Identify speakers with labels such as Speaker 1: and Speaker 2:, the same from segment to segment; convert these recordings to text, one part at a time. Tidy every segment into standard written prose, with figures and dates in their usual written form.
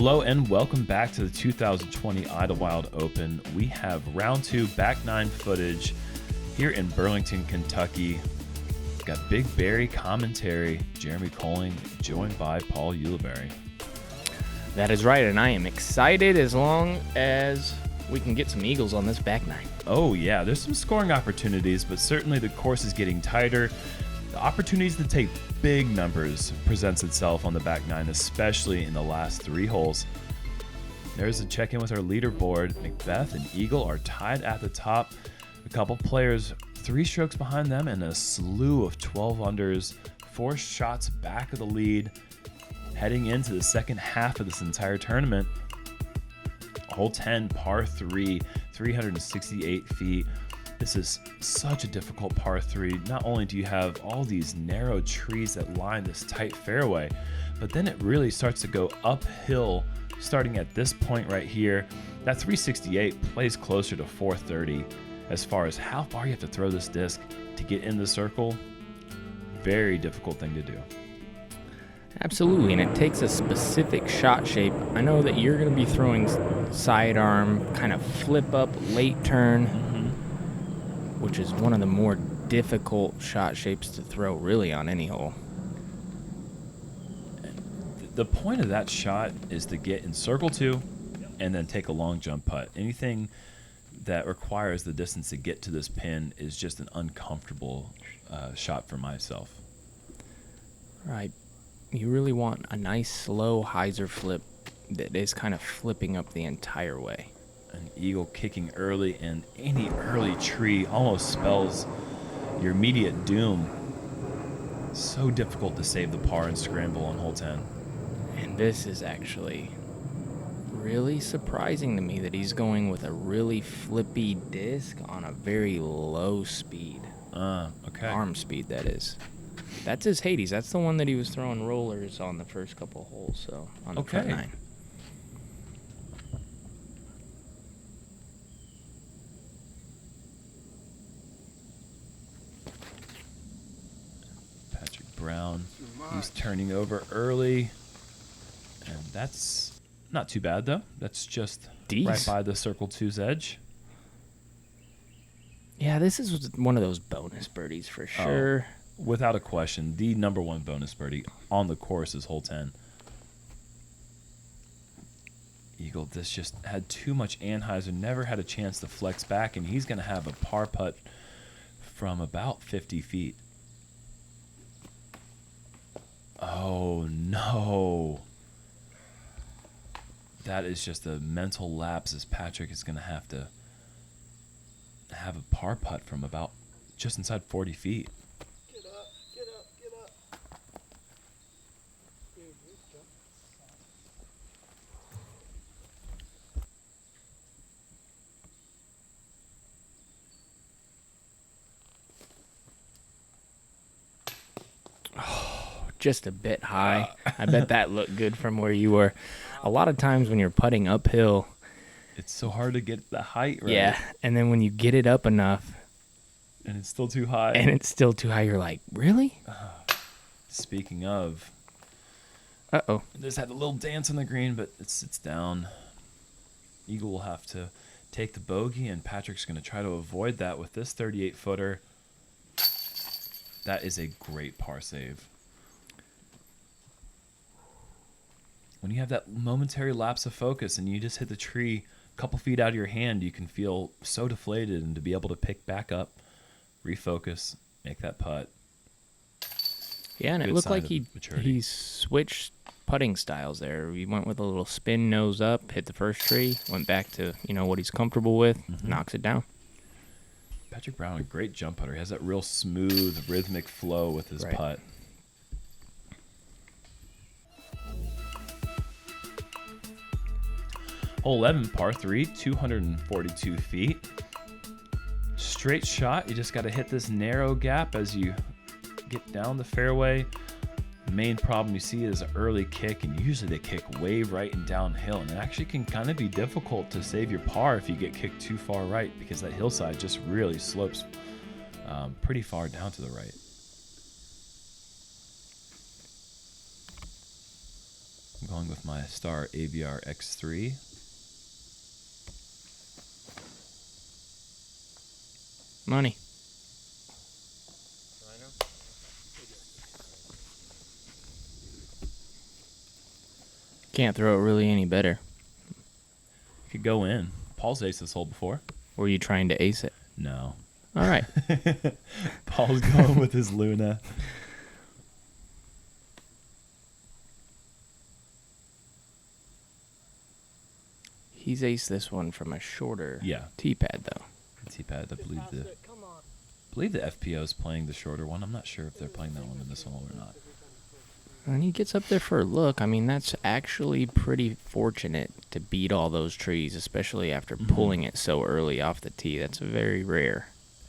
Speaker 1: Hello and welcome back to the 2020 Idlewild Open. We have round 2 back 9 footage here in Burlington, Kentucky. We've got Big Barry commentary, Jeremy Koling, joined by Paul Ulibarri.
Speaker 2: That is right, and I am excited as long as we can get some eagles on this back 9.
Speaker 1: Oh yeah, there's some scoring opportunities, but certainly the course is getting tighter. The opportunities to take big numbers presents itself on the back 9, especially in the last 3 holes. There's a check-in with our leaderboard. McBeth and Eagle are tied at the top. A couple players 3 strokes behind them and a slew of 12 unders, 4 shots back of the lead, heading into the second half of this entire tournament. Hole 10, par 3, 368 feet. This is such a difficult par 3. Not only do you have all these narrow trees that line this tight fairway, but then it really starts to go uphill starting at this point right here. That 368 plays closer to 430 as far as how far you have to throw this disc to get in the circle. Very difficult thing to do.
Speaker 2: Absolutely, and it takes a specific shot shape. I know that you're going to be throwing sidearm, kind of flip up, late turn, which is one of the more difficult shot shapes to throw really on any hole.
Speaker 1: The point of that shot is to get in circle 2 and then take a long jump putt. Anything that requires the distance to get to this pin is just an uncomfortable shot for myself.
Speaker 2: Right. You really want a nice slow hyzer flip that is kind of flipping up the entire way.
Speaker 1: An eagle kicking early, and any early tree almost spells your immediate doom. So difficult to save the par and scramble on hole 10.
Speaker 2: And this is actually really surprising to me that he's going with a really flippy disc on a very low speed.
Speaker 1: Okay.
Speaker 2: Arm speed, that is. That's his Hades. That's the one that he was throwing rollers on the first couple holes, so on the front 9.
Speaker 1: Patrick Brown, he's turning over early, and that's not too bad though. That's just right by the circle 2's edge. Yeah,
Speaker 2: this is one of those bonus birdies for sure.
Speaker 1: Without a question, the number 1 bonus birdie on the course is hole 10. Eagle, this just had too much anhyzer, never had a chance to flex back, and he's going to have a par putt from about 50 feet. Oh, no. That is just a mental lapse, as Patrick is going to have a par putt from about just inside 40 feet.
Speaker 2: Just a bit high. I bet that looked good from where you were. A lot of times when you're putting uphill,
Speaker 1: it's so hard to get the height right.
Speaker 2: Yeah, and then when you get it up enough,
Speaker 1: and it's still too high.
Speaker 2: You're like, really?
Speaker 1: Speaking of, just had a little dance on the green, but it sits down. Eagle will have to take the bogey, and Patrick's going to try to avoid that with this 38-footer. That is a great par save. When you have that momentary lapse of focus and you just hit the tree a couple feet out of your hand, you can feel so deflated, and to be able to pick back up, refocus, make that putt.
Speaker 2: Yeah, and it looked like he switched putting styles there. He went with a little spin nose up, hit the first tree, went back to what he's comfortable with, knocks it down.
Speaker 1: Patrick Brown, a great jump putter. He has that real smooth, rhythmic flow with his putt. Hole 11, par 3, 242 feet. Straight shot. You just got to hit this narrow gap as you get down the fairway. The main problem you see is an early kick, and usually they kick way right and downhill, and it actually can kind of be difficult to save your par if you get kicked too far right, because that hillside just really slopes pretty far down to the right. I'm going with my Star AVR X3.
Speaker 2: Money. Can't throw it really any better.
Speaker 1: Could go in. Paul's aced this hole before.
Speaker 2: Were you trying to ace it?
Speaker 1: No.
Speaker 2: All right.
Speaker 1: Paul's going with his Luna.
Speaker 2: He's aced this one from a shorter
Speaker 1: Yeah.
Speaker 2: tee pad, though.
Speaker 1: T-pad, I believe the FPO is playing the shorter one. I'm not sure if they're playing that one in this hole or not.
Speaker 2: And he gets up there for a look. I mean, that's actually pretty fortunate to beat all those trees, especially after pulling it so early off the tee. That's very rare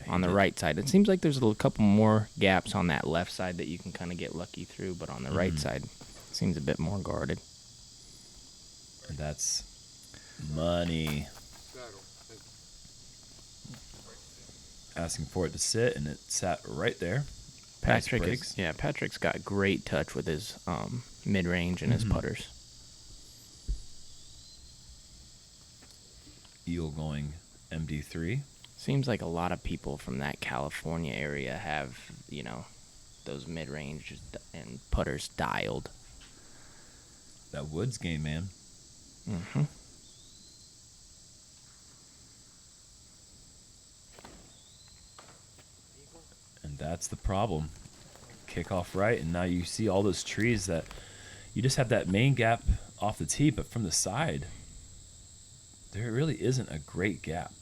Speaker 2: on the right side. It seems like there's a couple more gaps on that left side that you can kind of get lucky through, but on the right side, it seems a bit more guarded.
Speaker 1: And that's money. Asking for it to sit, and it sat right there.
Speaker 2: Patrick's got great touch with his mid-range and his putters.
Speaker 1: Eel going MD3.
Speaker 2: Seems like a lot of people from that California area have, you know, those mid-range and putters dialed.
Speaker 1: That Woods game, man.
Speaker 2: Mm-hmm.
Speaker 1: And that's the problem. Kick off right, and now you see all those trees that you just have that main gap off the tee, but from the side, there really isn't a great gap.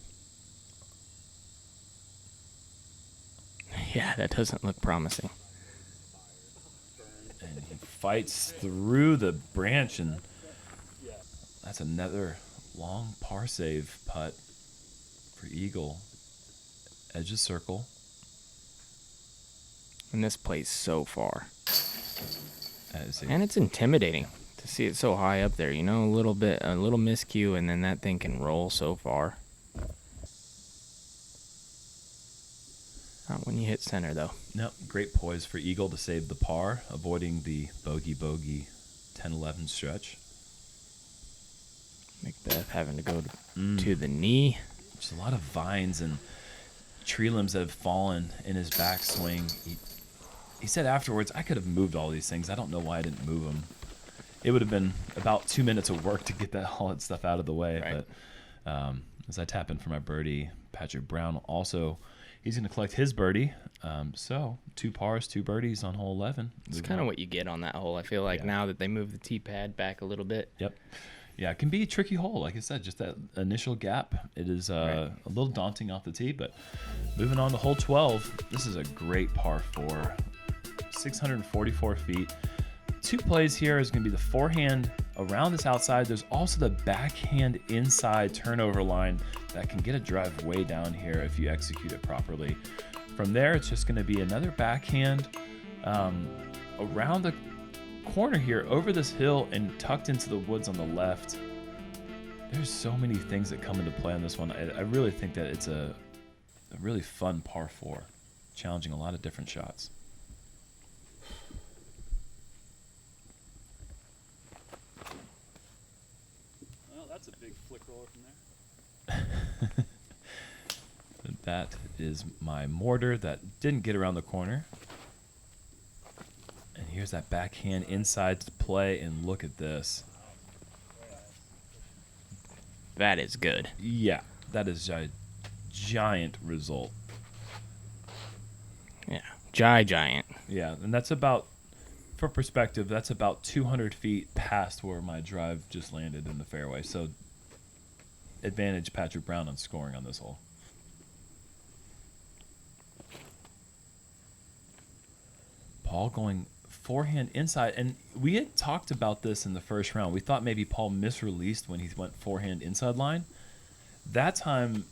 Speaker 2: Yeah, that doesn't look promising.
Speaker 1: And he fights through the branch, and that's another long par save putt for Eagle. Edge of circle.
Speaker 2: And this plays so far.
Speaker 1: As
Speaker 2: And it's intimidating to see it so high up there. You know, a little miscue, and then that thing can roll so far. Not when you hit center, though.
Speaker 1: Nope, great poise for Eagle to save the par, avoiding the bogey 10-11 stretch.
Speaker 2: McBeth having to go to the knee.
Speaker 1: Just a lot of vines and tree limbs that have fallen in his backswing. He said afterwards, I could have moved all these things. I don't know why I didn't move them. It would have been about 2 minutes of work to get all that stuff out of the way.
Speaker 2: Right.
Speaker 1: But as I tap in for my birdie, Patrick Brown also, he's going to collect his birdie. So 2 pars, 2 birdies on hole 11.
Speaker 2: It's kind of what you get on that hole. I feel like now that they move the tee pad back a little bit.
Speaker 1: Yep. Yeah, it can be a tricky hole. Like I said, just that initial gap. It is a little daunting off the tee, but moving on to hole 12, this is a great par 4. 644 feet. 2 plays here is going to be the forehand around this outside. There's also the backhand inside turnover line that can get a drive way down here if you execute it properly. From there, it's just going to be another backhand around the corner here over this hill and tucked into the woods on the left. There's so many things that come into play on this one. I really think that it's a really fun par 4, challenging a lot of different shots.
Speaker 3: Well, that's a big flick roller from there.
Speaker 1: That is my mortar that didn't get around the corner. And here's that backhand inside to play, and look at this.
Speaker 2: That is good.
Speaker 1: Yeah, that is a giant result.
Speaker 2: Yeah, giant.
Speaker 1: Yeah, and that's about, for perspective, that's about 200 feet past where my drive just landed in the fairway. So advantage Patrick Brown on scoring on this hole. Paul going forehand inside, and we had talked about this in the first round. We thought maybe Paul misreleased when he went forehand inside line. That time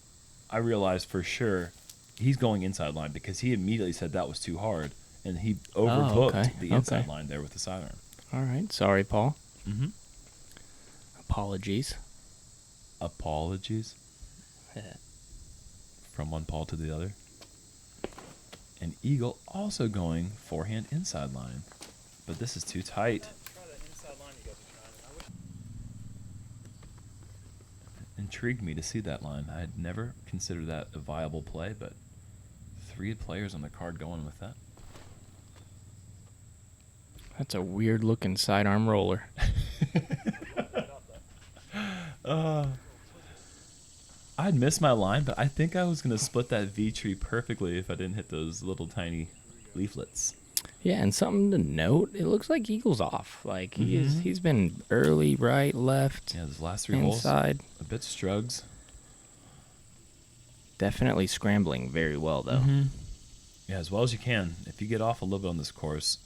Speaker 1: I realized for sure he's going inside line because he immediately said that was too hard, and he overbooked the inside line there with the sidearm.
Speaker 2: All right. Sorry, Paul.
Speaker 1: Mm-hmm.
Speaker 2: Apologies.
Speaker 1: From one Paul to the other. And Eagle also going forehand inside line. But this is too tight.
Speaker 3: Try that inside line you guys are trying.
Speaker 1: intrigued me to see that line. I had never considered that a viable play, but 3 players on the card going with that.
Speaker 2: That's a weird looking sidearm roller.
Speaker 1: I'd missed my line, but I think I was going to split that V tree perfectly if I didn't hit those little tiny leaflets.
Speaker 2: Yeah, and something to note, it looks like Eagle's off. Like he's been early, right, left,
Speaker 1: Yeah, those last 3
Speaker 2: inside.
Speaker 1: holes, a bit strugs.
Speaker 2: Definitely scrambling very well, though.
Speaker 1: Yeah, as well as you can. If you get off a little bit on this course,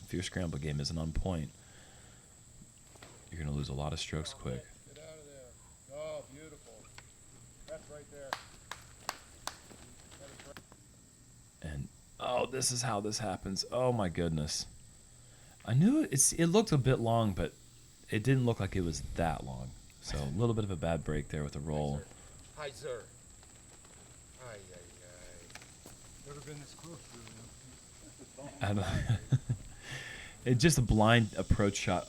Speaker 1: if your scramble game isn't on point, you're going to lose a lot of strokes quick.
Speaker 4: Get out of there. Oh, beautiful. That's right there.
Speaker 1: And, oh, this is how this happens. Oh, my goodness. I knew it looked a bit long, but it didn't look like it was that long. So a little bit of a bad break there with the roll.
Speaker 4: Hi, sir. Ay, ay, ay. Never been this close, really.
Speaker 1: I don't It's just a blind approach shot,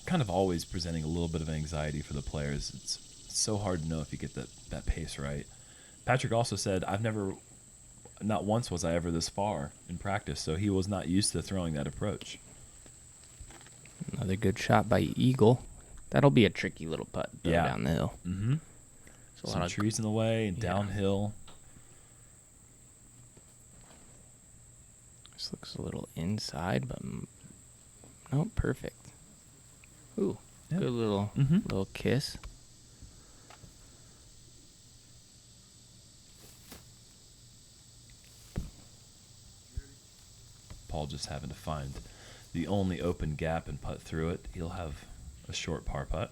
Speaker 1: kind of always presenting a little bit of anxiety for the players. It's so hard to know if you get that pace right. Patrick also said, not once was I ever this far in practice, so he was not used to throwing that approach.
Speaker 2: Another good shot by Eagle. That'll be a tricky little putt though,
Speaker 1: Yeah.
Speaker 2: down the hill.
Speaker 1: Mm-hmm.
Speaker 2: So
Speaker 1: Some trees in the way and downhill.
Speaker 2: This looks a little inside, but no, perfect. Ooh,
Speaker 1: Yeah.
Speaker 2: good little kiss.
Speaker 1: Paul just having to find the only open gap and putt through it. He'll have a short par putt.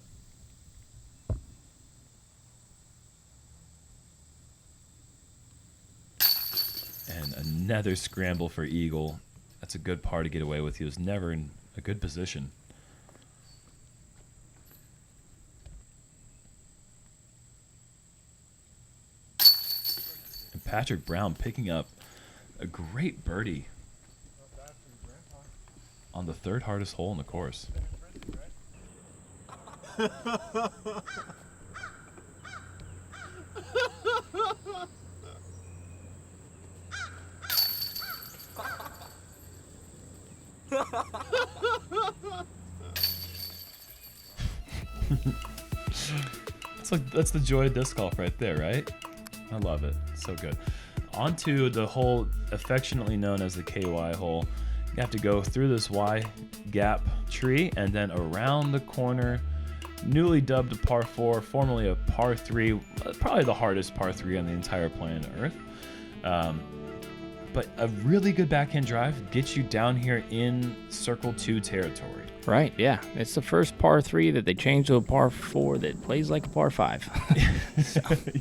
Speaker 1: And another scramble for Eagle. That's a good par to get away with. He was never in a good position. And Patrick Brown picking up a great birdie on the 3rd hardest hole in the course. That's the joy of disc golf right there, right? I love it. So good. On to the hole affectionately known as the KY hole. You have to go through this Y gap tree and then around the corner, newly dubbed a par 4, formerly a par 3, probably the hardest par 3 on the entire planet Earth. But a really good backhand drive gets you down here in Circle 2 territory.
Speaker 2: Right, yeah. It's the first par 3 that they changed to a par 4 that plays like a par 5.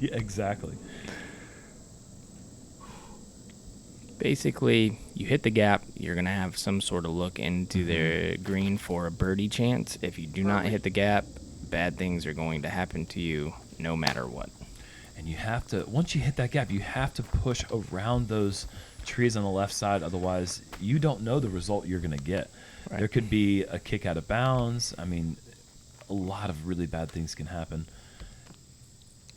Speaker 1: Yeah, exactly.
Speaker 2: Basically, you hit the gap, you're going to have some sort of look into the green for a birdie chance. If you do not hit the gap, bad things are going to happen to you no matter what.
Speaker 1: And you have to, once you hit that gap, you have to push around those trees on the left side. Otherwise, you don't know the result you're going to get.
Speaker 2: Right.
Speaker 1: There could be a kick out of bounds. I mean, a lot of really bad things can happen.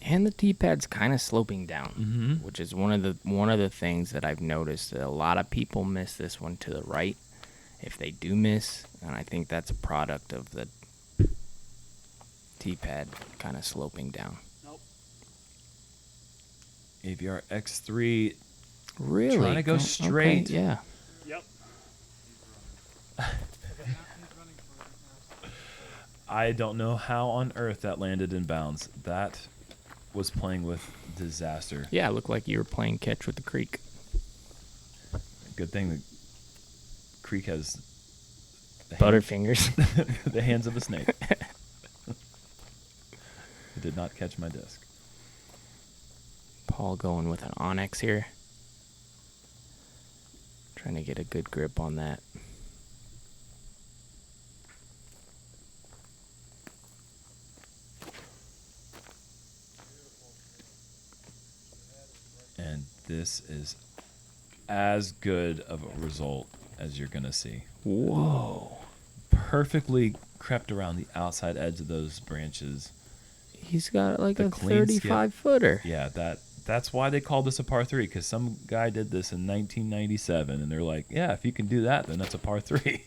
Speaker 2: And the tee pad's kind of sloping down, which is one of the things that I've noticed that a lot of people miss this one to the right. If they do miss, and I think that's a product of the tee pad kind of sloping down.
Speaker 3: Nope.
Speaker 1: AVR X3
Speaker 2: Really?
Speaker 1: trying to go straight.
Speaker 2: Okay, yeah.
Speaker 3: Yep.
Speaker 1: I don't know how on earth that landed in bounds. That was playing with disaster.
Speaker 2: Yeah, it looked like you were playing catch with the creek.
Speaker 1: Good thing the creek has the
Speaker 2: Butterfingers.
Speaker 1: the hands of a snake. It did not catch my disc.
Speaker 2: Paul going with an Onyx here. Trying to get a good grip on that.
Speaker 1: And this is as good of a result as you're going to see.
Speaker 2: Whoa.
Speaker 1: Perfectly crept around the outside edge of those branches.
Speaker 2: He's got like
Speaker 1: The
Speaker 2: a
Speaker 1: clean skip.
Speaker 2: 35-footer.
Speaker 1: Yeah, that's why they called this a par 3, because some guy did this in 1997, and they're like, yeah, if you can do that, then that's a par 3.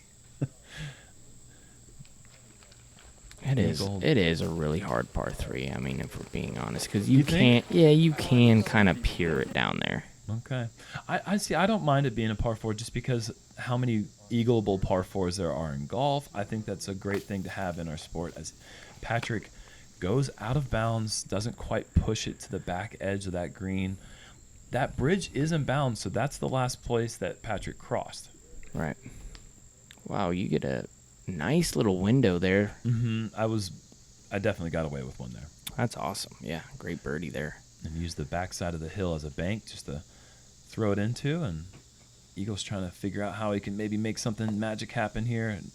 Speaker 2: It is.
Speaker 1: Eagle.
Speaker 2: It is a really hard par 3. I mean, if we're being honest, because
Speaker 1: You
Speaker 2: you
Speaker 1: think?
Speaker 2: can't. Yeah, you can kind of peer it down there.
Speaker 1: Okay. I see. I don't mind it being a par 4 just because how many eagleable par 4s there are in golf. I think that's a great thing to have in our sport. As Patrick goes out of bounds, doesn't quite push it to the back edge of that green. That bridge is in bounds, so that's the last place that Patrick crossed.
Speaker 2: Right. Wow, you get a nice little window there.
Speaker 1: Mm-hmm. I definitely got away with one there.
Speaker 2: That's awesome. Yeah, great birdie there.
Speaker 1: And used the backside of the hill as a bank just to throw it into, and Eagle's trying to figure out how he can maybe make something magic happen here. And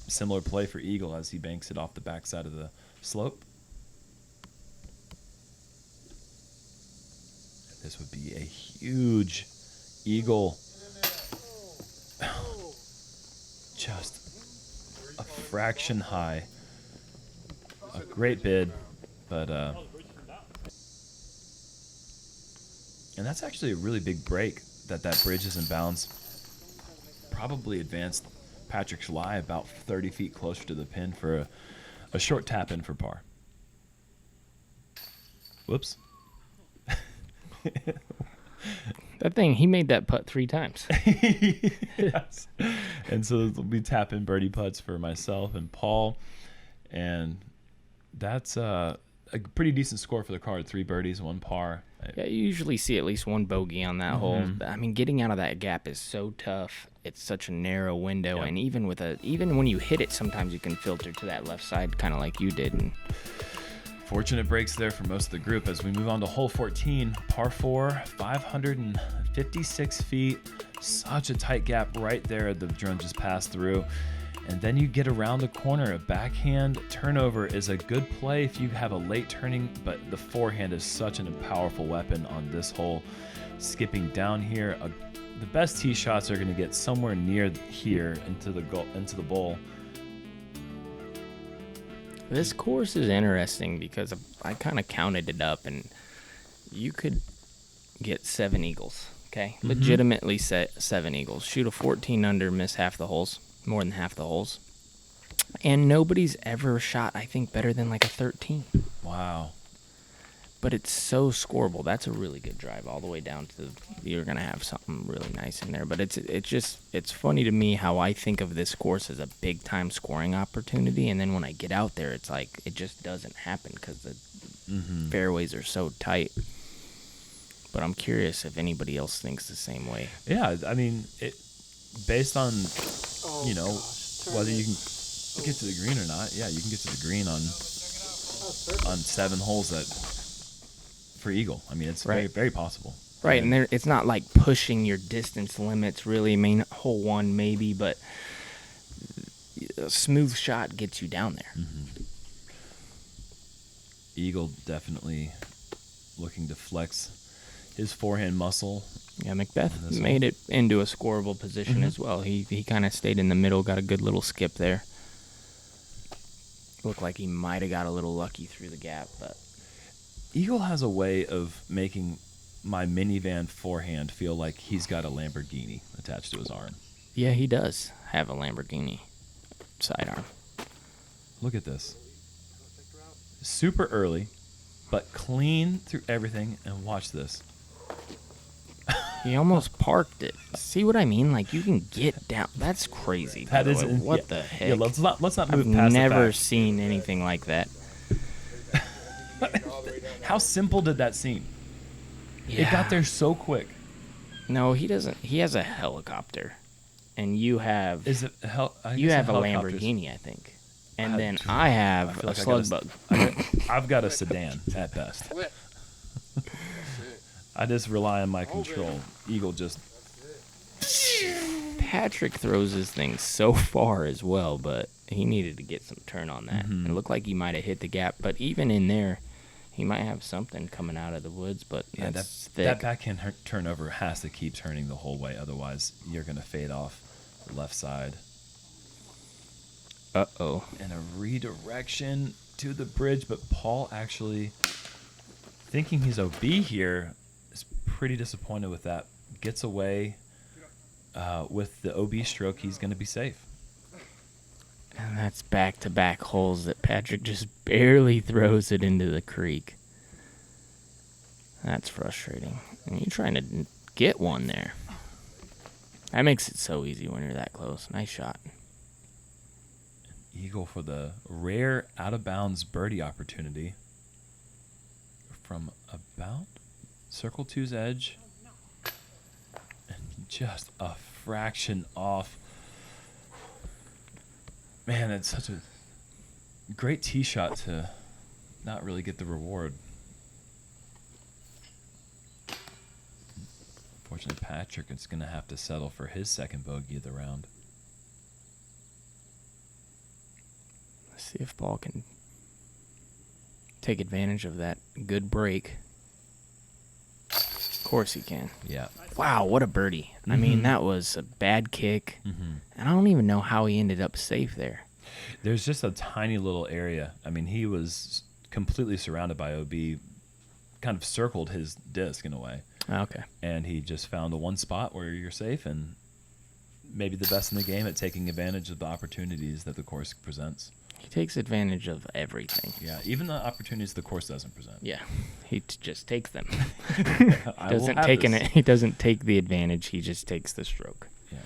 Speaker 1: similar play for Eagle as he banks it off the backside of the slope. This would be a huge Eagle. Just a fraction high. A great bid, but and that's actually a really big break that bridge is in bounds. Probably advanced Patrick's lie about 30 feet closer to the pin for a short tap in for par. Whoops.
Speaker 2: That thing, he made that putt 3 times.
Speaker 1: Yes. And so there'll be tap in birdie putts for myself and Paul. And that's a pretty decent score for the card. 3 birdies, 1 par.
Speaker 2: Yeah, you usually see at least 1 bogey on that hole. I mean, getting out of that gap is so tough. It's such a narrow window,
Speaker 1: Yep.
Speaker 2: and even when you hit it, sometimes you can filter to that left side, kind of like you did. And
Speaker 1: Fortunate breaks there for most of the group as we move on to hole 14, par 4, 556 feet. Such a tight gap right there. The drone just passed through. And then you get around the corner. A backhand turnover is a good play if you have a late turning, but the forehand is such a powerful weapon on this hole. Skipping down here, the best tee shots are going to get somewhere near here into the bowl.
Speaker 2: this course is interesting because I kind of counted it up, and you could get 7 eagles. Okay, legitimately set 7 eagles. Shoot a 14 under, miss half the holes, more than half the holes, and nobody's ever shot, I think, better than like a 13.
Speaker 1: Wow.
Speaker 2: But it's so scoreable. That's a really good drive all the way down to you're gonna have something really nice in there. But it's funny to me how I think of this course as a big time scoring opportunity, and then when I get out there, it's like it just doesn't happen because the fairways are so tight. But I'm curious if anybody else thinks the same way.
Speaker 1: Yeah, I mean, based on whether you can get to the green or not. Yeah, you can get to the green on 7 holes for eagle. I mean, it's very, very possible.
Speaker 2: Right, and it's not like pushing your distance limits, really. I mean, hole 1 maybe, but a smooth shot gets you down there.
Speaker 1: Eagle definitely looking to flex his forehand muscle.
Speaker 2: Yeah, McBeth made it into a scoreable position as well. He kind of stayed in the middle, got a good little skip there. Looked like he might have got a little lucky through the gap, but
Speaker 1: Eagle has a way of making my minivan forehand feel like he's got a Lamborghini attached to his arm.
Speaker 2: yeah, he does have a Lamborghini sidearm.
Speaker 1: Look at this. Super early, but clean through everything. And watch this.
Speaker 2: He almost parked it. See what I mean? Like, you can get down. That's crazy.
Speaker 1: That is
Speaker 2: what the heck?
Speaker 1: Yeah, let's not move
Speaker 2: I've
Speaker 1: past
Speaker 2: never
Speaker 1: the fact.
Speaker 2: seen anything like that.
Speaker 1: How simple did that seem?
Speaker 2: Yeah.
Speaker 1: It got there so quick.
Speaker 2: No, he doesn't. He has a helicopter, and you have
Speaker 1: Is it hell?
Speaker 2: you have a Lamborghini, I think, and then I have a slug bug.
Speaker 1: I've got a sedan at best. I just rely on my control. Eagle just.
Speaker 2: Patrick throws his thing so far as well, but he needed to get some turn on that. It looked like he might have hit the gap, but even in there, he might have something coming out of the woods. But
Speaker 1: Yeah,
Speaker 2: that's
Speaker 1: that
Speaker 2: thick.
Speaker 1: backhand turnover has to keep turning the whole way. Otherwise, you're going to fade off the left side.
Speaker 2: Uh-oh.
Speaker 1: And a redirection. to the bridge, but Paul actually, thinking he's OB here, is pretty disappointed with that. Gets away with the OB stroke. He's going to be safe.
Speaker 2: And that's back-to-back holes that Patrick just barely throws it into the creek. That's frustrating. And you're trying to get one there. That makes it so easy when you're that close. Nice shot.
Speaker 1: Eagle for the rare out-of-bounds birdie opportunity from about Circle 2's edge. And just a fraction off. Man, it's such a great tee shot to not really get the reward. Unfortunately, Patrick is going to have to settle for his second bogey of the round.
Speaker 2: Let's see if Paul can take advantage of that good break. Of course he can.
Speaker 1: Yeah.
Speaker 2: Wow, what a birdie. I mean, that was a bad kick. And I don't even know how he ended up safe there.
Speaker 1: There's just a tiny little area. I mean, he was completely surrounded by OB, kind of circled his disc in a way.
Speaker 2: Okay.
Speaker 1: And he just found the one spot where you're safe and maybe the best in the game at taking advantage of the opportunities that the course presents.
Speaker 2: He takes advantage of everything.
Speaker 1: Yeah, even the opportunities the course doesn't present.
Speaker 2: Yeah, he just takes them.
Speaker 1: I will
Speaker 2: Doesn't
Speaker 1: have
Speaker 2: take
Speaker 1: this.
Speaker 2: he doesn't take the advantage. He just takes the stroke.
Speaker 1: Yeah.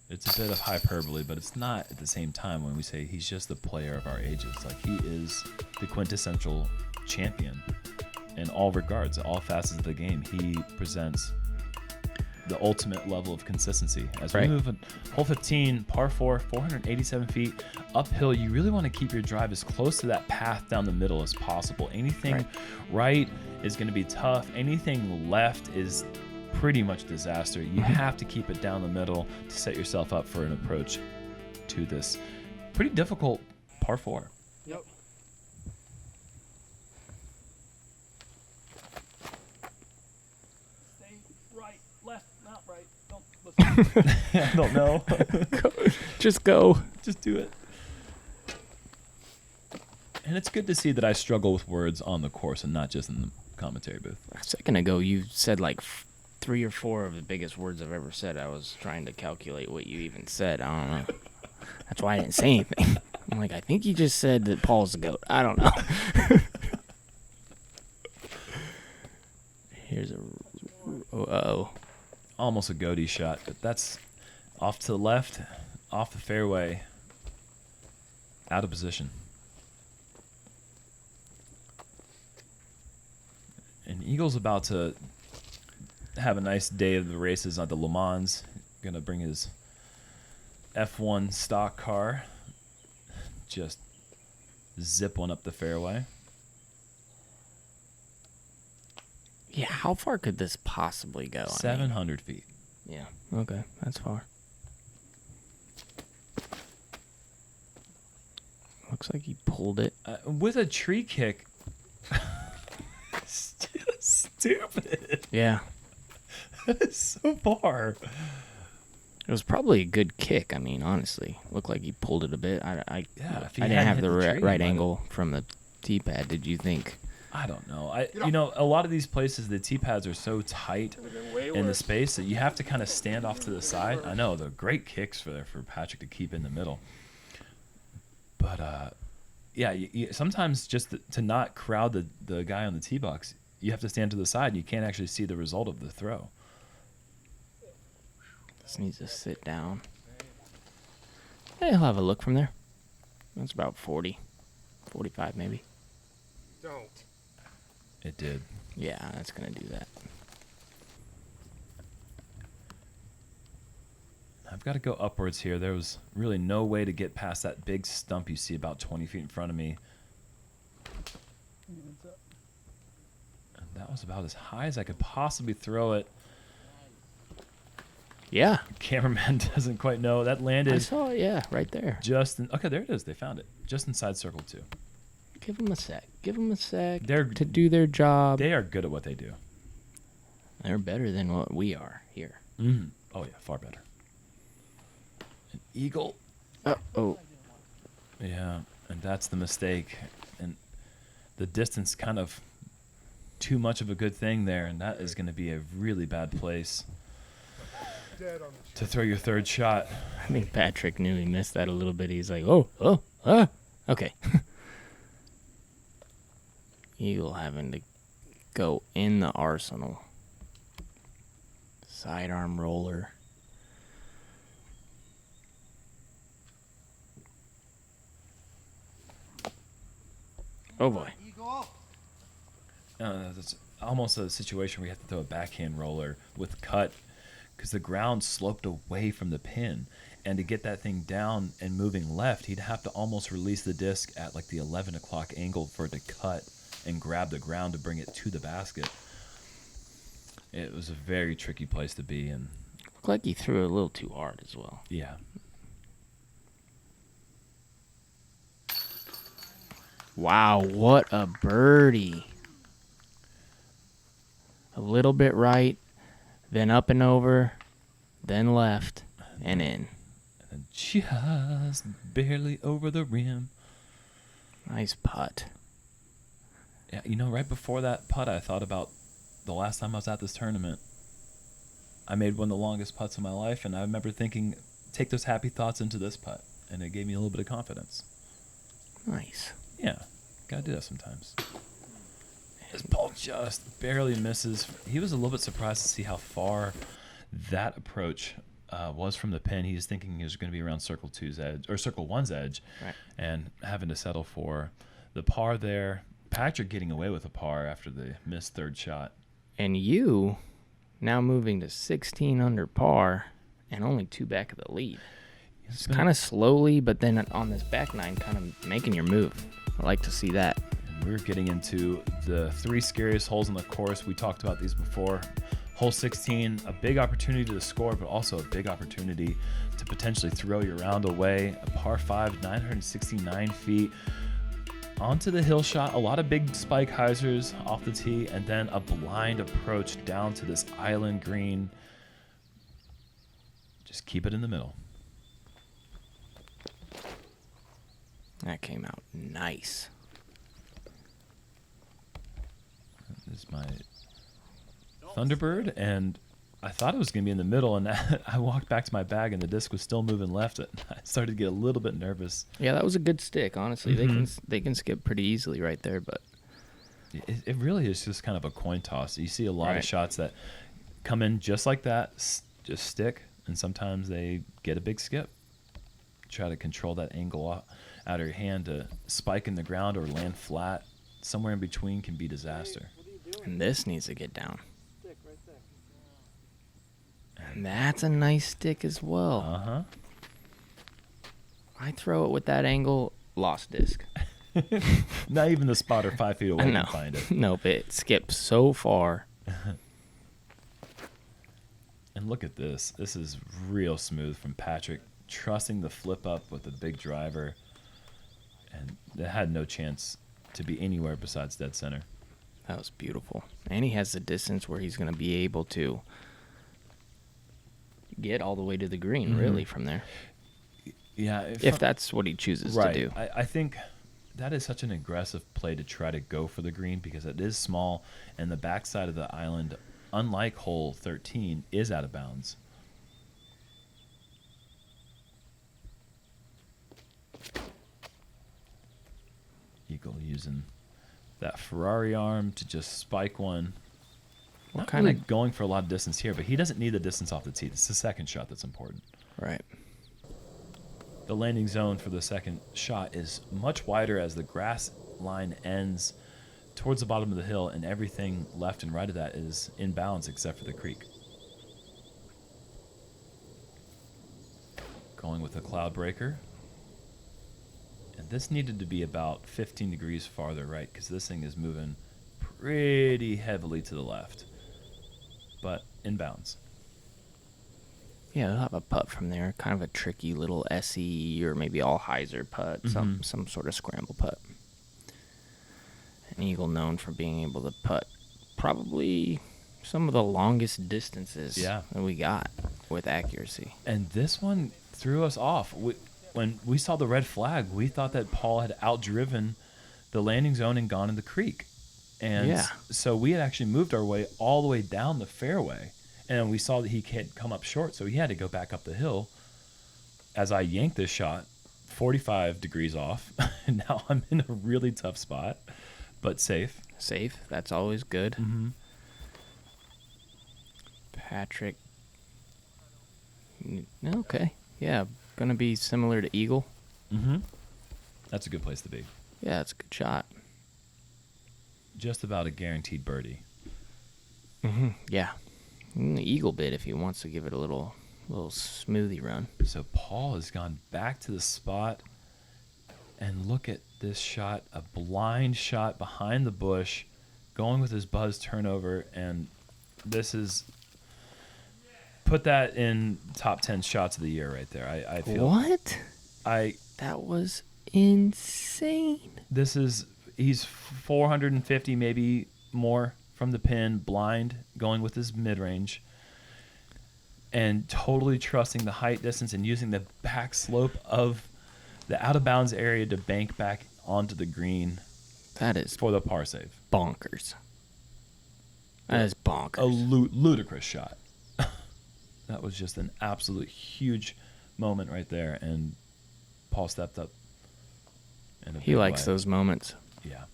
Speaker 1: It's a bit of hyperbole, but it's not at the same time when we say he's just the player of our ages. Like, he is the quintessential champion in all regards, all facets of the game. He presents the ultimate level of consistency. As we move on, hole 15, par 4, 487 feet, uphill, you really want to keep your drive as close to that path down the middle as possible. Anything right is going to be tough. Anything left is pretty much disaster. You have to keep it down the middle to set yourself up for an approach to this pretty difficult par 4.
Speaker 3: Yep. Stay right, left, not right. Don't listen.
Speaker 1: I don't know.
Speaker 2: Just go.
Speaker 1: Just do it. And it's good to see that I struggle with words on the course and not just in the commentary booth.
Speaker 2: A second ago, you said like 3 or 4 of the biggest words I've ever said. I was trying to calculate what you even said. I don't know. That's why I didn't say anything. I'm like, I think you just said that Paul's the GOAT. I don't know. Here's a... Uh-oh.
Speaker 1: Almost a goatee shot, but that's off to the left, off the fairway, out of position. And Eagle's about to have a nice day of the races at the Le Mans. Gonna bring his F1 stock car. Just zip one up the fairway.
Speaker 2: Yeah, how far could this possibly go?
Speaker 1: 700 feet.
Speaker 2: Yeah, okay, that's far. Looks like he pulled it.
Speaker 1: With a tree kick. It's just stupid.
Speaker 2: Yeah.
Speaker 1: That is so far.
Speaker 2: It was probably a good kick. I mean, honestly, looked like he pulled it a bit.
Speaker 1: Yeah,
Speaker 2: I
Speaker 1: if he
Speaker 2: didn't
Speaker 1: hadn't
Speaker 2: have
Speaker 1: hit
Speaker 2: the
Speaker 1: the tree, he
Speaker 2: right
Speaker 1: might
Speaker 2: angle from the tee pad. Did you think?
Speaker 1: I don't know. A lot of these places, the tee pads are so tight in the space that you have to kind of stand off to the side. I know, they're great kicks for Patrick to keep in the middle. But, yeah, sometimes just to not crowd the guy on the tee box, you have to stand to the side and you can't actually see the result of the throw.
Speaker 2: This needs to sit down. Yeah, he'll have a look from there. That's about 40, 45 maybe.
Speaker 4: Don't.
Speaker 1: It did.
Speaker 2: Yeah, that's going to do that.
Speaker 1: I've got to go upwards here. There was really no way to get past that big stump you see about 20 feet in front of me. And that was about as high as I could possibly throw it.
Speaker 2: Yeah.
Speaker 1: Cameraman doesn't quite know. That landed
Speaker 2: I saw it, yeah, right there.
Speaker 1: just in, okay, there it is. They found it. Just inside circle 2.
Speaker 2: Give them a sec. Give them a sec
Speaker 1: They're-
Speaker 2: to do their job.
Speaker 1: They are good at what they do.
Speaker 2: They're better than what we are here.
Speaker 1: Mm. Oh, yeah, far better. An eagle.
Speaker 2: Oh.
Speaker 1: Yeah, and that's the mistake. And the distance kind of too much of a good thing there, and that is going to be a really bad place
Speaker 4: Dead on the
Speaker 1: to throw your third shot.
Speaker 2: I think Patrick knew he missed that a little bit. He's like, okay. Eagle having to go in the arsenal. Sidearm roller. Oh boy.
Speaker 4: eagle.
Speaker 1: That's almost a situation where you have to throw a backhand roller with cut because the ground sloped away from the pin. And to get that thing down and moving left, he'd have to almost release the disc at like the 11 o'clock angle for it to cut and grab the ground to bring it to the basket. It was a very tricky place to be, and
Speaker 2: Looked like he threw it a little too hard as well.
Speaker 1: yeah.
Speaker 2: Wow, what a birdie. A little bit right, then up and over, then left, and in.
Speaker 1: And just barely over the rim.
Speaker 2: Nice putt.
Speaker 1: Yeah, you know, right before that putt, I thought about the last time I was at this tournament. I made one of the longest putts of my life, and I remember thinking, take those happy thoughts into this putt, and it gave me a little bit of confidence.
Speaker 2: Nice.
Speaker 1: Yeah, gotta do that sometimes. His ball just barely misses. He was a little bit surprised to see how far that approach was from the pin. He was thinking he was going to be around circle 2's edge or circle 1's edge,
Speaker 2: Right.
Speaker 1: and having to settle for the par there. Patrick getting away with a par after the missed third shot.
Speaker 2: And you now moving to 16 under par and only 2 back of the lead. It's kind of slowly, but then on this back nine, kind of making your move. I like to see that.
Speaker 1: And we're getting into the 3 scariest holes in the course. We talked about these before. Hole 16, a big opportunity to score, but also a big opportunity to potentially throw your round away. A par 5, 969 feet. Onto the hill shot, a lot of big spike hyzers off the tee, and then a blind approach down to this island green. Just keep it in the middle.
Speaker 2: That came out nice.
Speaker 1: This is my Thunderbird, and I thought it was going to be in the middle, and I walked back to my bag, and the disc was still moving left. I started to get a little bit nervous.
Speaker 2: Yeah, that was a good stick, honestly. They can skip pretty easily right there, but
Speaker 1: It really is just kind of a coin toss. You see a lot
Speaker 2: Right.
Speaker 1: of shots that come in just like that, just stick, and sometimes they get a big skip. Try to control that angle out of your hand to spike in the ground or land flat. Somewhere in between can be disaster.
Speaker 2: and this needs to get down.
Speaker 3: Stick right there.
Speaker 2: And that's a nice stick as well.
Speaker 1: Uh-huh.
Speaker 2: I throw it with that angle, lost disc.
Speaker 1: Not even the spotter 5 feet away
Speaker 2: I know.
Speaker 1: can find it.
Speaker 2: Nope, it skips so far.
Speaker 1: And look at this. This is real smooth from Patrick, trusting the flip up with a big driver. And it had no chance to be anywhere besides dead center.
Speaker 2: That was beautiful. And he has the distance where he's going to be able to get all the way to the green, really, from there.
Speaker 1: Yeah.
Speaker 2: If that's what he chooses
Speaker 1: right.
Speaker 2: to do.
Speaker 1: I think that is such an aggressive play to try to go for the green because it is small, and the backside of the island, unlike hole 13, is out of bounds. Eagle using that Ferrari arm to just spike one.
Speaker 2: What
Speaker 1: Not
Speaker 2: kind
Speaker 1: really
Speaker 2: of
Speaker 1: going for a lot of distance here, but he doesn't need the distance off the tee. It's the second shot that's important.
Speaker 2: Right.
Speaker 1: The landing zone for the second shot is much wider as the grass line ends towards the bottom of the hill, and everything left and right of that is in bounds except for the creek. Going with a cloud breaker. And this needed to be about 15 degrees farther right because this thing is moving pretty heavily to the left, but in bounds.
Speaker 2: Yeah, he'll have a putt from there. Kind of a tricky little SE or maybe all hyzer putt, some sort of scramble putt. An Eagle known for being able to putt probably some of the longest distances
Speaker 1: Yeah.
Speaker 2: that we got with accuracy.
Speaker 1: And this one threw us off. When we saw the red flag, we thought that Paul had outdriven the landing zone and gone in the creek. And
Speaker 2: Yeah.
Speaker 1: so we had actually moved our way all the way down the fairway, and we saw that he had come up short, so he had to go back up the hill. As I yanked this shot, 45 degrees off, and now I'm in a really tough spot, but safe.
Speaker 2: Safe. That's always good.
Speaker 1: Mm-hmm.
Speaker 2: Patrick. Okay. Yeah. Going to be similar to Eagle.
Speaker 1: Mm-hmm. That's a good place to be.
Speaker 2: Yeah, it's a good shot.
Speaker 1: Just about a guaranteed birdie.
Speaker 2: Mm-hmm. Yeah. The Eagle bit if he wants to give it a little smoothie run.
Speaker 1: So Paul has gone back to the spot, and look at this shot, a blind shot behind the bush, going with his buzz turnover, and this is put that in top 10 shots of the year right there. I feel
Speaker 2: What? That was insane.
Speaker 1: He's 450 maybe more from the pin, blind, going with his mid-range, and totally trusting the height distance and using the back slope of the out-of-bounds area to bank back onto the green
Speaker 2: That is
Speaker 1: for the par save.
Speaker 2: bonkers. That is bonkers.
Speaker 1: A ludicrous shot. That was just an absolute huge moment right there, and Paul stepped up.
Speaker 2: He likes those moments.
Speaker 1: Yeah.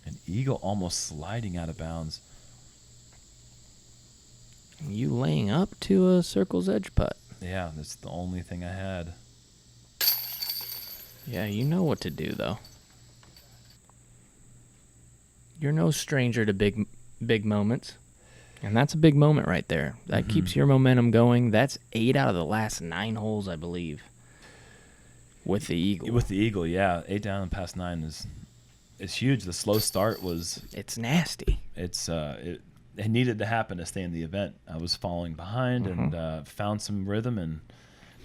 Speaker 1: An eagle almost sliding out of bounds.
Speaker 2: You laying up to a circle's edge putt.
Speaker 1: Yeah, that's the only thing I had.
Speaker 2: Yeah, you know what to do, though. You're no stranger to big moments. And that's a big moment right there. That keeps your momentum going. That's 8 out of the last 9 holes, I believe, with the eagle.
Speaker 1: With the eagle, yeah. 8 down and past 9 is huge. The slow start was...
Speaker 2: It's nasty.
Speaker 1: It needed to happen to stay in the event. I was falling behind and found some rhythm and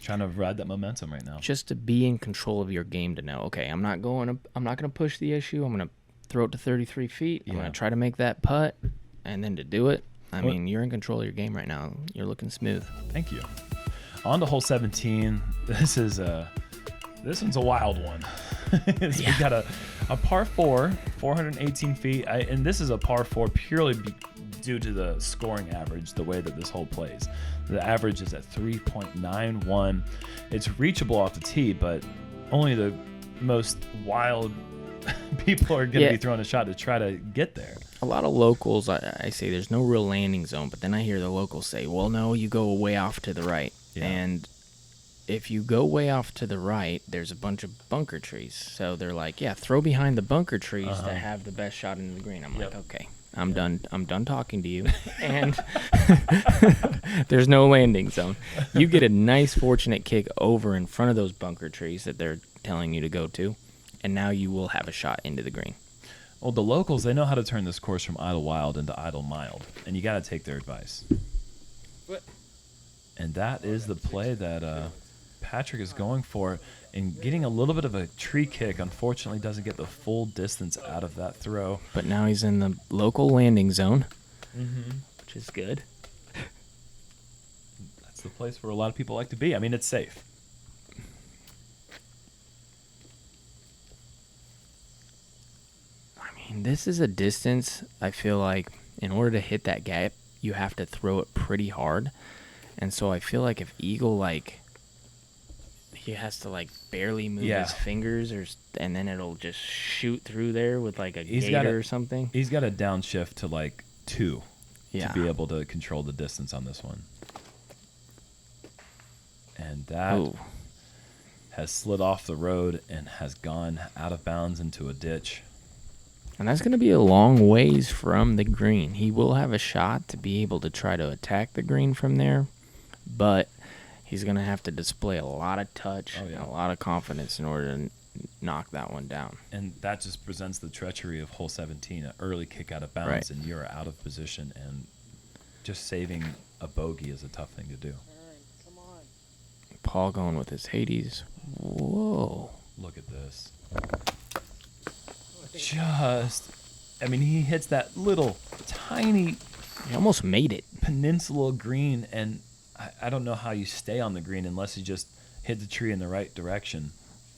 Speaker 1: trying to ride that momentum right now.
Speaker 2: Just to be in control of your game, to know, okay, I'm not going to push the issue. I'm going to throw it to 33 feet. I'm going to try to make that putt, and then to do it. I mean, you're in control of your game right now. You're looking smooth.
Speaker 1: Thank you. On to hole 17. This one's a wild one. We got a par 4, 418 feet, and this is a par 4 purely due to the scoring average, the way that this hole plays. The average is at 3.91. It's reachable off the tee, but only the most wild people are going to be throwing a shot to try to get there.
Speaker 2: A lot of locals, I say there's no real landing zone, but then I hear the locals say, well, no, you go way off to the right.
Speaker 1: Yeah.
Speaker 2: And if you go way off to the right, there's a bunch of bunker trees. So they're like, yeah, throw behind the bunker trees to have the best shot into the green. I'm like, okay, I'm done talking to you. And there's no landing zone. You get a nice fortunate kick over in front of those bunker trees that they're telling you to go to, and now you will have a shot into the green.
Speaker 1: Well, the locals, they know how to turn this course from Idlewild into Idle Mild, and you got to take their advice.
Speaker 3: What?
Speaker 1: And that is the play that Patrick is going for, and getting a little bit of a tree kick. Unfortunately, doesn't get the full distance out of that throw.
Speaker 2: But now he's in the local landing zone, which is good.
Speaker 1: That's the place where a lot of people like to be. I mean, it's safe.
Speaker 2: This is a distance, I feel like, in order to hit that gap, you have to throw it pretty hard. And so I feel like if Eagle, he has to, barely move his fingers, and then it'll just shoot through there with, a gator or something.
Speaker 1: He's got a downshift to, 2
Speaker 2: to
Speaker 1: be able to control the distance on this one. And that has slid off the road and has gone out of bounds into a ditch.
Speaker 2: And that's going to be a long ways from the green. He will have a shot to be able to try to attack the green from there, but he's going to have to display a lot of touch and a lot of confidence in order to knock that one down.
Speaker 1: And that just presents the treachery of hole 17, an early kick out of bounds, and you're out of position, and just saving a bogey is a tough thing to do.
Speaker 3: Come on.
Speaker 2: Paul going with his Hades. Whoa.
Speaker 1: Look at this. He hits that little tiny
Speaker 2: He almost made it.
Speaker 1: peninsula green, and I don't know how you stay on the green unless you just hit the tree in the right direction.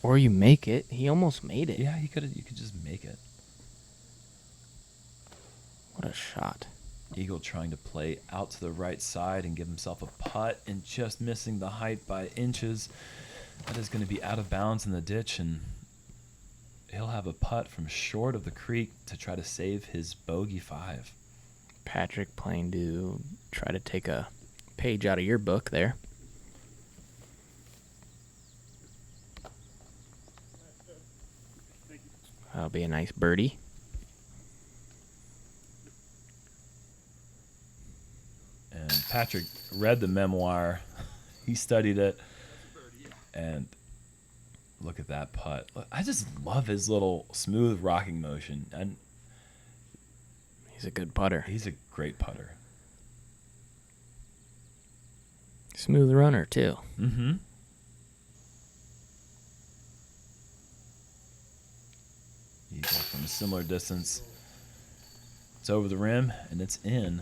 Speaker 2: Or you make it. He almost made it.
Speaker 1: Yeah, you could just make it.
Speaker 2: What a shot.
Speaker 1: Eagle trying to play out to the right side and give himself a putt and just missing the height by inches. That is going to be out of bounds in the ditch, and he'll have a putt from short of the creek to try to save his bogey 5.
Speaker 2: Patrick playing to try to take a page out of your book there. That'll be a nice birdie.
Speaker 1: And Patrick read the memoir. He studied it. And look at that putt. I just love his little smooth rocking motion. And
Speaker 2: He's a good putter.
Speaker 1: he's a great putter.
Speaker 2: Smooth runner, too.
Speaker 1: Mm-hmm. Eagle from a similar distance. It's over the rim, and it's in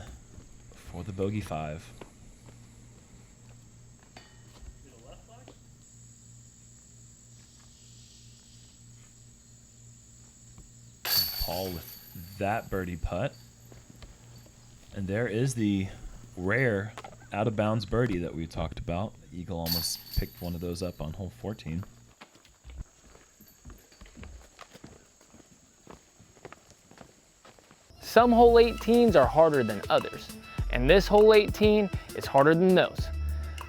Speaker 1: for the bogey 5. Paul with that birdie putt. And there is the rare out-of-bounds birdie that we talked about. Eagle almost picked one of those up on hole 14.
Speaker 5: Some hole 18s are harder than others, and this hole 18 is harder than those.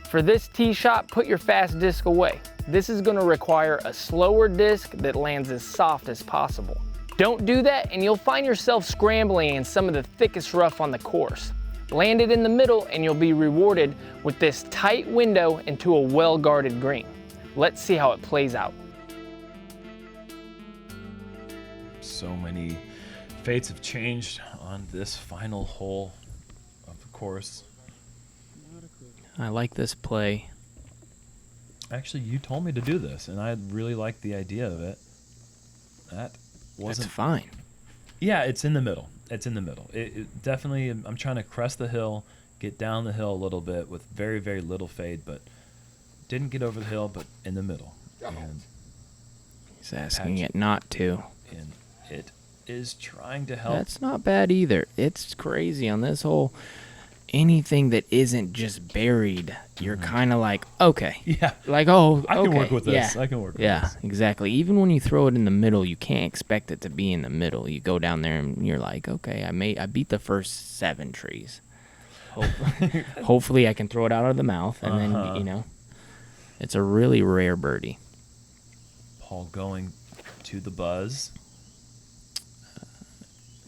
Speaker 5: For this tee shot, put your fast disc away. This is going to require a slower disc that lands as soft as possible. Don't do that and you'll find yourself scrambling in some of the thickest rough on the course. Land it in the middle and you'll be rewarded with this tight window into a well-guarded green. Let's see how it plays out.
Speaker 1: So many fates have changed on this final hole of the course.
Speaker 2: I like this play.
Speaker 1: Actually, you told me to do this, and I really liked the idea of it. That wasn't
Speaker 2: It's fine.
Speaker 1: Yeah, it's in the middle. It's in the middle. It definitely, I'm trying to crest the hill, get down the hill a little bit with very, very little fade, but didn't get over the hill, but in the middle. And,
Speaker 2: He's asking it not to.
Speaker 1: and it is trying to help.
Speaker 2: That's not bad either. It's crazy on this hole. Anything that isn't just buried, you're kind of like, okay.
Speaker 1: Yeah.
Speaker 2: Like, oh,
Speaker 1: I can
Speaker 2: okay,
Speaker 1: work with this.
Speaker 2: yeah.
Speaker 1: I can work with
Speaker 2: Yeah,
Speaker 1: this.
Speaker 2: exactly. Even when you throw it in the middle, you can't expect it to be in the middle. You go down there and you're like, okay, I beat the first 7 trees. Hopefully I can throw it out of the mouth, and then, it's a really rare birdie.
Speaker 1: Paul going to the buzz.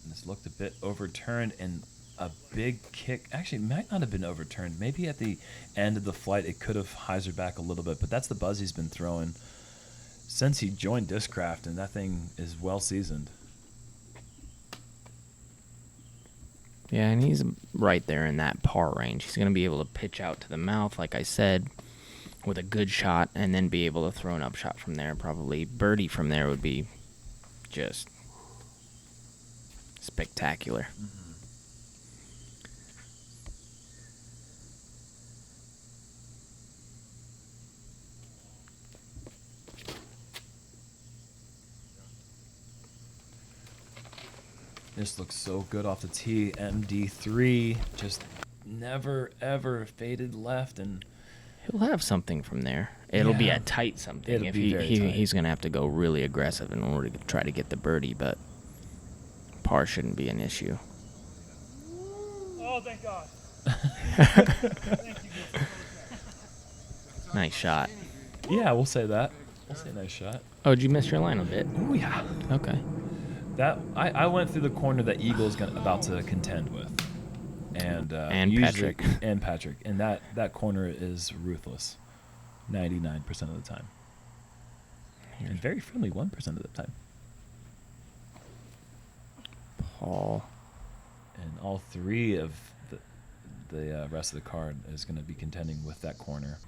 Speaker 1: This looked a bit overturned, and a big kick. Actually, it might not have been overturned. Maybe at the end of the flight, it could have hyzered back a little bit, but that's the buzz he's been throwing since he joined Discraft, and that thing is well seasoned.
Speaker 2: Yeah, and he's right there in that par range. He's going to be able to pitch out to the mouth, like I said, with a good shot, and then be able to throw an upshot from there. Probably birdie from there would be just spectacular.
Speaker 1: This looks so good off the tee. MD3 just never, ever faded left, and
Speaker 2: He'll have something from there. It'll be
Speaker 1: Yeah.
Speaker 2: a tight something.
Speaker 1: It'll
Speaker 2: If
Speaker 1: be very tight.
Speaker 2: he's going to have to go really aggressive in order to try to get the birdie, but par shouldn't be an issue.
Speaker 3: Oh, thank God.
Speaker 2: Nice shot.
Speaker 1: yeah, we'll say that. We'll say nice shot.
Speaker 2: Oh, did you miss your line a bit?
Speaker 1: Oh yeah.
Speaker 2: Okay.
Speaker 1: That I went through the corner that Eagle's about to contend with, and usually-
Speaker 2: Patrick.
Speaker 1: and Patrick, and that corner is ruthless, 99% of the time, and very friendly 1% of the time.
Speaker 2: Paul.
Speaker 1: And all 3 of the rest of the card is going to be contending with that corner.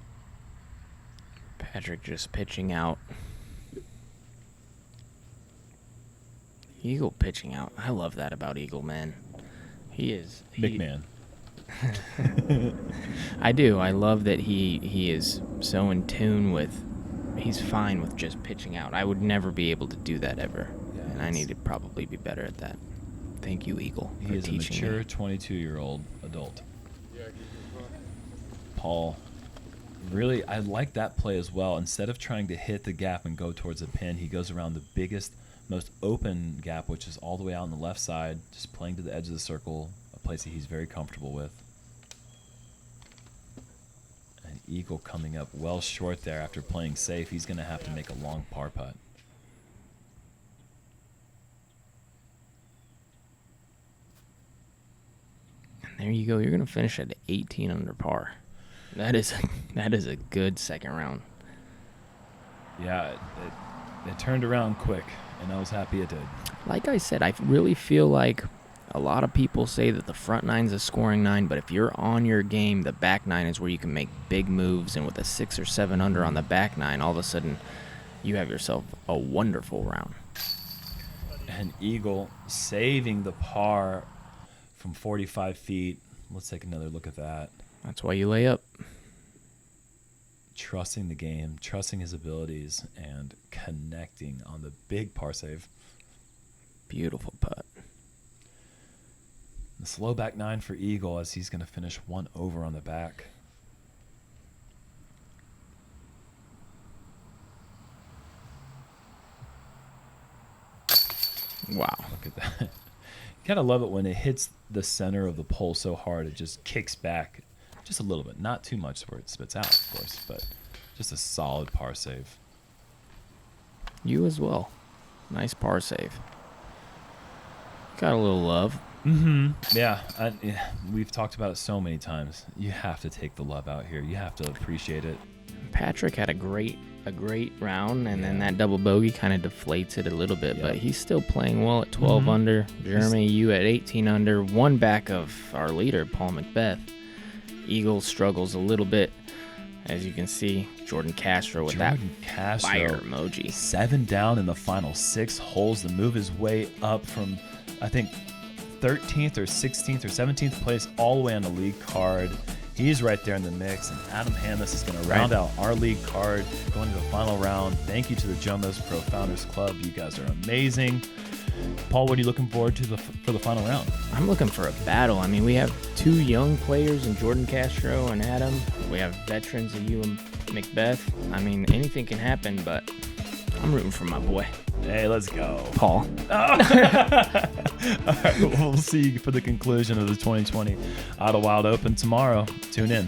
Speaker 2: Patrick just pitching out. Eagle pitching out. I love that about Eagle, man. He is
Speaker 1: McMahon.
Speaker 2: I do. I love that he is so in tune with. He's fine with just pitching out. I would never be able to do that ever, and I need to probably be better at that. Thank you, Eagle, for
Speaker 1: He is a
Speaker 2: teaching
Speaker 1: mature
Speaker 2: me.
Speaker 1: 22-year-old adult.
Speaker 4: Yeah, give you a call.
Speaker 1: Paul, really, I like that play as well. Instead of trying to hit the gap and go towards the pin, he goes around the biggest, most open gap, which is all the way out on the left side, just playing to the edge of the circle, a place that he's very comfortable with. And Eagle coming up well short there after playing safe. He's going to have to make a long par putt.
Speaker 2: There you go. You're going to finish at 18 under par. That is a good second round.
Speaker 1: Yeah, it turned around quick, and I was happy it did.
Speaker 2: Like I said, I really feel like a lot of people say that the front nine's a scoring nine, but if you're on your game, the back nine is where you can make big moves, and with a 6 or 7 under on the back nine, all of a sudden you have yourself a wonderful round.
Speaker 1: And Eagle saving the par from 45 feet. Let's take another look at that.
Speaker 2: That's why you lay up.
Speaker 1: Trusting the game, trusting his abilities, and connecting on the big par save.
Speaker 2: Beautiful putt.
Speaker 1: The slow back nine for Eagle as he's going to finish 1 over on the back.
Speaker 2: Wow.
Speaker 1: Look at that. You kind of love it when it hits the center of the pole so hard it just kicks back just a little bit. Not too much where it spits out, of course, but just a solid par save.
Speaker 2: You as well. Nice par save. Got a little love.
Speaker 1: Yeah, we've talked about it so many times. You have to take the love out here. You have to appreciate it.
Speaker 2: Patrick had a great round, and then that double bogey kind of deflates it a little bit, but he's still playing well at 12 under. Jeremy, you at 18 under, one back of our leader, Paul McBeth. Eagle struggles a little bit, as you can see. Jordan Castro with that fire emoji.
Speaker 1: 7 down in the final 6 holes to move his way up from, I think, 13th or 16th or 17th place all the way on the league card. He's right there in the mix, and Adam Hammis is going to round out our league card going to the final round. Thank you to the JomezPro Founders Club. You guys are amazing. Paul, what are you looking forward to for the final round?
Speaker 2: I'm looking for a battle. I mean, we have 2 young players in Jordan Castro and Adam. We have veterans in you and McBeth. I mean, anything can happen, but I'm rooting for my boy.
Speaker 1: Hey, let's go.
Speaker 2: Paul.
Speaker 1: All right, we'll see you for the conclusion of the 2020 Idlewild Open tomorrow. Tune in.